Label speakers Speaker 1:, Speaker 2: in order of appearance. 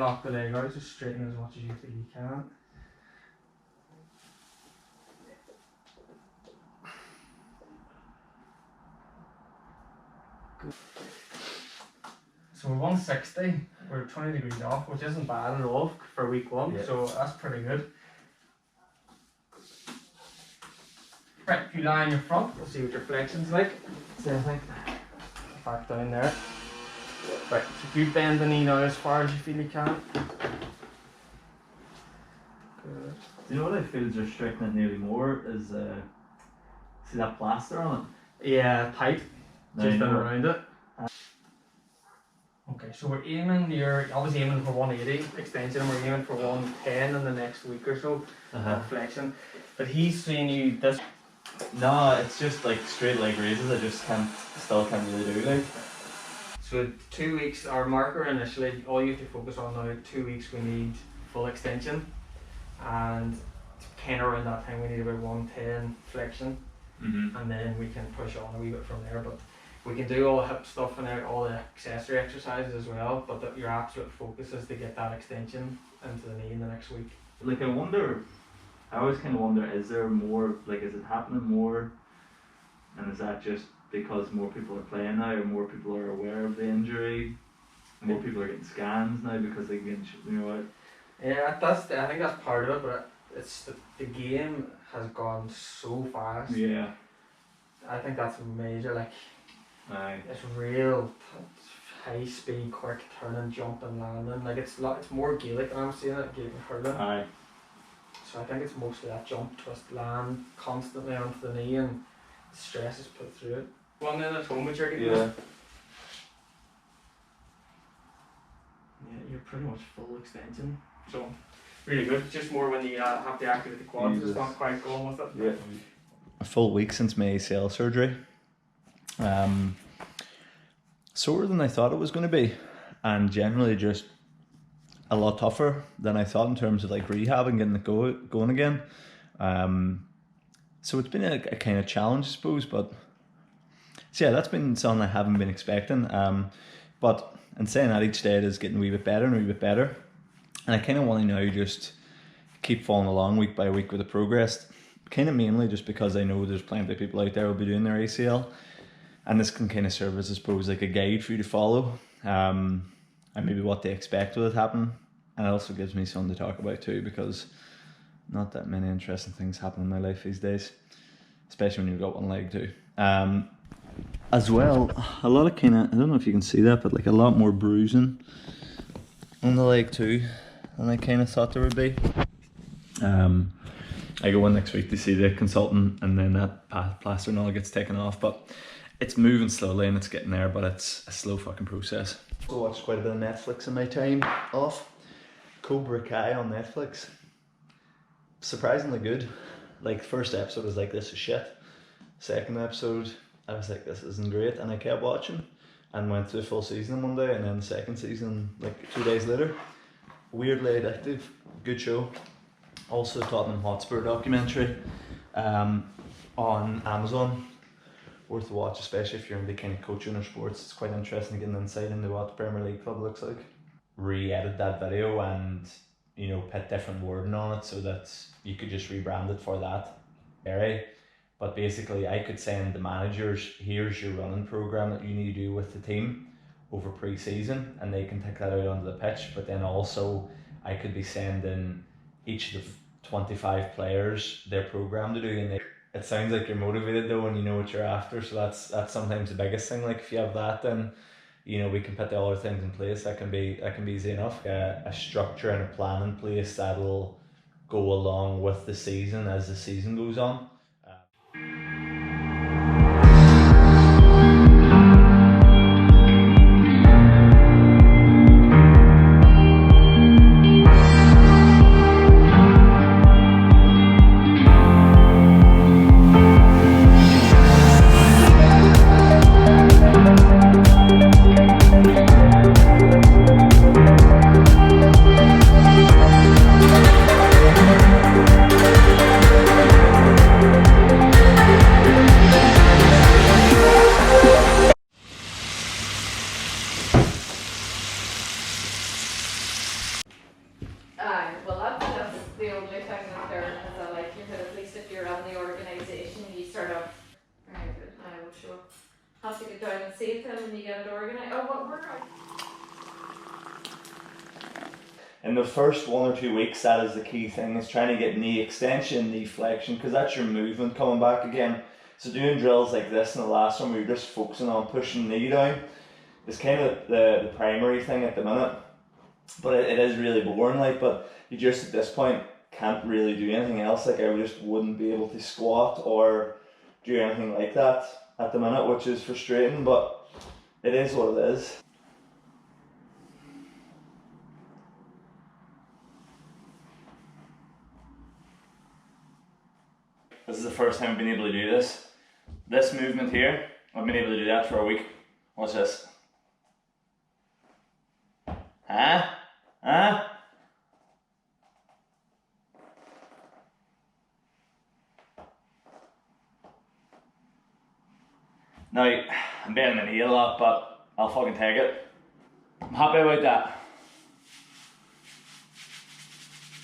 Speaker 1: lock the leg out, just straighten as much as you feel you can. Good. So we're 160, we're 20 degrees off, which isn't bad at all for week one, so that's pretty good. Right, if you lie on your front, we'll see what your flexion's like. Same thing. Back down there. Right, so if you bend the knee now as far as you feel you can. Good.
Speaker 2: Do you know what I feel is restricting it nearly more is see that plaster on it?
Speaker 1: Yeah, tight.
Speaker 2: No,
Speaker 1: Just
Speaker 2: you know.
Speaker 1: around it. Okay, so we're aiming, you're obviously aiming for 180 extension, and we're aiming for 110 in the next week or so of flexion. But he's saying you this.
Speaker 2: No, it's just like straight leg raises. I just still can't really do like.
Speaker 1: So 2 weeks, our marker initially, all you have to focus on now, 2 weeks we need full extension, and kind of around that time we need about 110 flexion, and then we can push on a wee bit from there. But we can do all the hip stuff and all the accessory exercises as well, but your absolute focus is to get that extension into the knee in the next week.
Speaker 2: Like I always kind of wonder, is there more, like is it happening more, and is that just because more people are playing now, or more people are aware of the injury, more people are getting scans now because they can, you know what?
Speaker 1: Yeah, I think that's part of it, but it's the game has gone so fast.
Speaker 2: Yeah.
Speaker 1: I think that's major, like
Speaker 2: Aye.
Speaker 1: it's real high speed, quick turning, jumping, landing. Like it's more Gaelic than I'm seeing it, Gaelic hurling.
Speaker 2: Aye.
Speaker 1: So I think it's mostly that jump, twist, land constantly onto the knee, and stress is put through it. One then at home, which you're getting.
Speaker 2: Yeah.
Speaker 1: Yeah, you're pretty much full extension. So really good. It's just more when you have to activate the quads, it's not quite going with it.
Speaker 2: Yeah. A full week since my ACL surgery. Sore than I thought it was going to be, and generally just a lot tougher than I thought in terms of like rehab and getting it going again. So it's been a kind of challenge, I suppose, but so yeah, that's been something I haven't been expecting. But in saying that, each day it is getting a wee bit better and a wee bit better, and I kind of want to now just keep following along week by week with the progress, kind of mainly just because I know there's plenty of people out there who will be doing their ACL, and this can kind of serve as, I suppose, like a guide for you to follow, and maybe what they expect will happen. And it also gives me something to talk about too, because not that many interesting things happen in my life these days, especially when you've got one leg too. As well, a lot of kind of, I don't know if you can see that, but like a lot more bruising on the leg too than I kind of thought there would be. I go in next week to see the consultant, and then that plaster and all gets taken off, but it's moving slowly and it's getting there, but it's a slow fucking process. I watched quite a bit of Netflix in my time off. Cobra Kai on Netflix. Surprisingly good. Like, first episode was like, this is shit. Second episode, I was like, this isn't great, and I kept watching and went through the full season in one day, and then the second season like 2 days later. Weirdly addictive, good show. Also Tottenham Hotspur documentary on Amazon. Worth a watch, especially if you're into kind of coaching or sports. It's quite interesting to get an insight into what the Premier League club looks like. Re-edit that video and, you know, put different wording on it so that you could just rebrand it for that area. But basically I could send the managers, here's your running program that you need to do with the team over pre-season, and they can take that out onto the pitch. But then also I could be sending each of the 25 players their program to do, and it sounds like you're motivated though, and you know what you're after. So that's sometimes the biggest thing. Like if you have that, then you know we can put the other things in place. That can be easy enough. A structure and a plan in place that'll go along with the season as the season goes on.
Speaker 3: Aye, well that's the only thing that there is a likelihood, at least if you're in the organisation, you sort of, very good, I will sure have to get down and see it then when you get it organised. Oh, what we're out.
Speaker 2: In the first 1 or 2 weeks, that is the key thing, is trying to get knee extension, knee flexion, because that's your movement coming back again. So doing drills like this in the last one, where you're just focusing on pushing the knee down, is kind of the primary thing at the minute. But it is really boring, like, but you just at this point can't really do anything else. Like, I just wouldn't be able to squat or do anything like that at the minute, which is frustrating, but it is what it is. This is the first time I've been able to do this. This movement here, I've been able to do that for a week. Watch this. Huh? Huh? Now, I'm bending my knee a lot, but I'll fucking take it. I'm happy about that.